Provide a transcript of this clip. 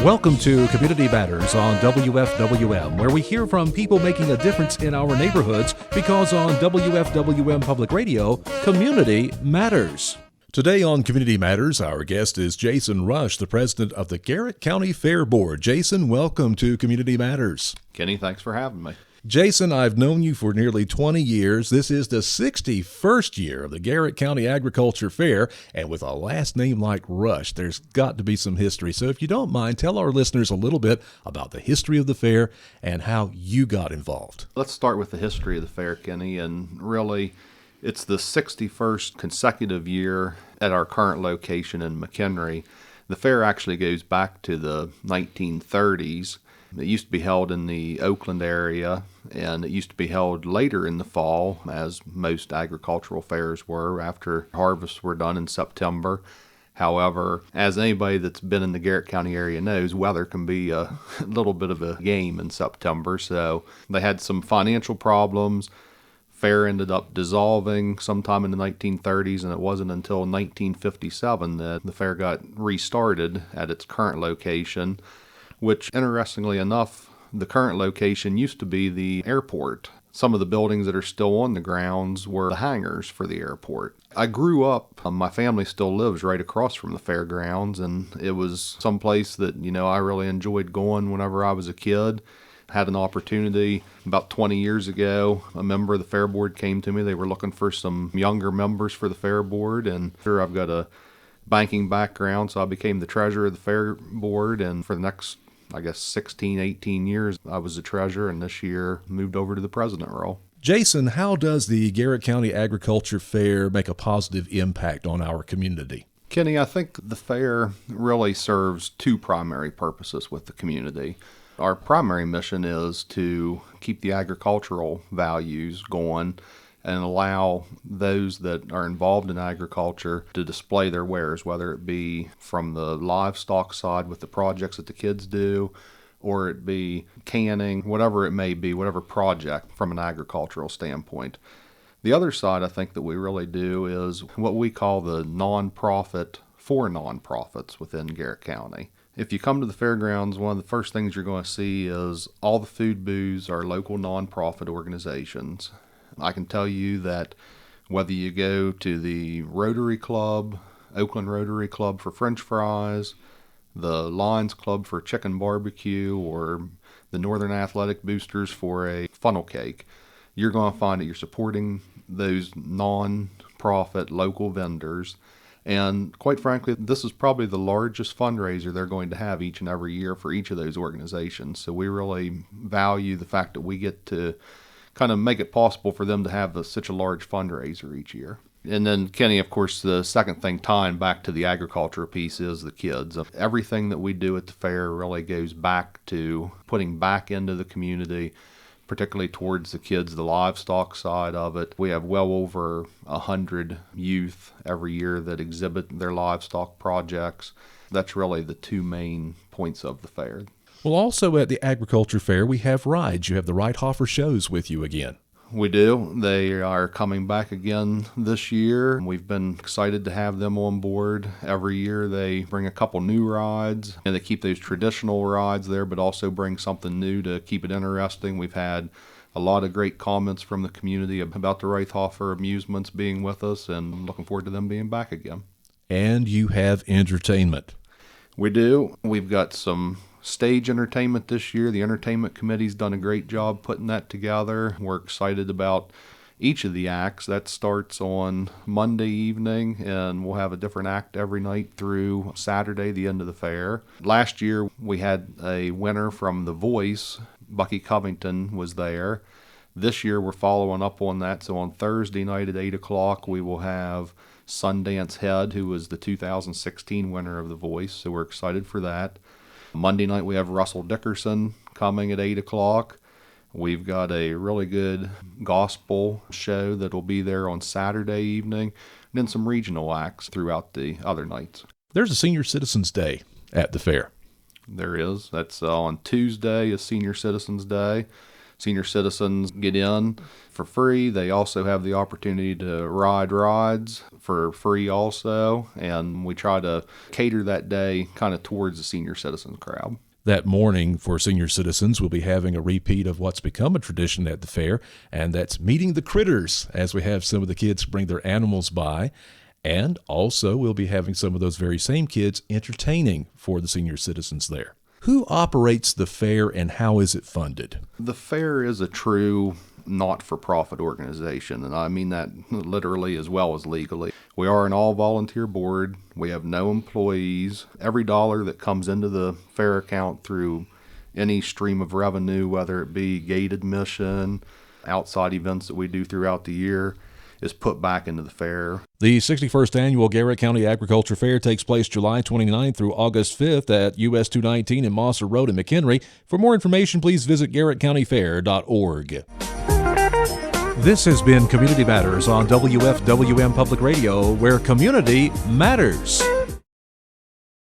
Welcome to Community Matters on WFWM, where we hear from people making a difference in our neighborhoods, because on WFWM Public Radio, community matters. Today on Community Matters, our guest is Jason Rush, the president of the Garrett County Fair Board. Jason, welcome to Community Matters. Kenny, thanks for having me. Jason, I've known you for nearly 20 years. This is the 61st year of the Garrett County Agriculture Fair, and with a last name like Rush, there's got to be some history. So if you don't mind, tell our listeners a little bit about the history of the fair and how you got involved. Let's start with the history of the fair, Kenny, and really it's the 61st consecutive year at our current location in McHenry. The fair actually goes back to the 1930s. It used to be held in the Oakland area, and it used to be held later in the fall, as most agricultural fairs were, after harvests were done in September. However, as anybody that's been in the Garrett County area knows, weather can be a little bit of a game in September, so they had some financial problems. Fair ended up dissolving sometime in the 1930s, and it wasn't until 1957 that the fair got restarted at its current location, which, interestingly enough, the current location used to be the airport. Some of the buildings that are still on the grounds were the hangars for the airport. I grew up, my family still lives right across from the fairgrounds, and it was someplace that, I really enjoyed going whenever I was a kid. Had an opportunity about 20 years ago. A member of the fair board came to me. They were looking for some younger members for the fair board, and sure, I've got a banking background, so I became the treasurer of the fair board, and for the next 16, 18 years, I was the treasurer, and this year moved over to the president role. Jason, how does the Garrett County Agriculture Fair make a positive impact on our community? Kenny, I think the fair really serves two primary purposes with the community. Our primary mission is to keep the agricultural values going and allow those that are involved in agriculture to display their wares, whether it be from the livestock side with the projects that the kids do, or it be canning, whatever it may be, whatever project from an agricultural standpoint. The other side I think that we really do is what we call the nonprofit for nonprofits within Garrett County. If you come to the fairgrounds, one of the first things you're going to see is all the food booths are local nonprofit organizations. I can tell you that whether you go to the Rotary Club, Oakland Rotary Club for French fries, the Lions Club for chicken barbecue, or the Northern Athletic Boosters for a funnel cake, you're going to find that you're supporting those non-profit local vendors. And quite frankly, this is probably the largest fundraiser they're going to have each and every year for each of those organizations. So we really value the fact that we get to kind of make it possible for them to have such a large fundraiser each year. And then, Kenny, of course, the second thing tying back to the agriculture piece is the kids. Everything that we do at the fair really goes back to putting back into the community, particularly towards the kids, the livestock side of it. We have well over 100 youth every year that exhibit their livestock projects. That's really the two main points of the fair. Well, also at the Agriculture Fair, we have rides. You have the Reithofer shows with you again. We do. They are coming back again this year. We've been excited to have them on board. Every year they bring a couple new rides, and they keep those traditional rides there, but also bring something new to keep it interesting. We've had a lot of great comments from the community about the Reithofer amusements being with us, and looking forward to them being back again. And you have entertainment. We do. We've got some stage entertainment this year. The entertainment committee's done a great job putting that together. We're excited about each of the acts. That starts on Monday evening, and we'll have a different act every night through Saturday, the end of the fair. Last year, we had a winner from The Voice. Bucky Covington was there. This year, we're following up on that. So on Thursday night at 8 o'clock, we will have Sundance Head, who was the 2016 winner of The Voice. So we're excited for that. Monday night, we have Russell Dickerson coming at 8 o'clock. We've got a really good gospel show that will be there on Saturday evening, and then some regional acts throughout the other nights. There's a Senior Citizens Day at the fair. There is. That's on Tuesday is Senior Citizens Day. Senior citizens get in for free. They also have the opportunity to ride rides for free also, and we try to cater that day kind of towards the senior citizen crowd. That morning for senior citizens, we'll be having a repeat of what's become a tradition at the fair, and that's meeting the critters as we have some of the kids bring their animals by. And also we'll be having some of those very same kids entertaining for the senior citizens there. Who operates the fair and how is it funded? The fair is a true not-for-profit organization, and I mean that literally as well as legally. We are an all-volunteer board. We have no employees. Every dollar that comes into the fair account through any stream of revenue, whether it be gate admission, outside events that we do throughout the year, is put back into the fair. The 61st Annual Garrett County Agriculture Fair takes place July 29th through August 5th at US 219 in Mosser Road in McHenry. For more information, please visit garrettcountyfair.org. This has been Community Matters on WFWM Public Radio, where community matters.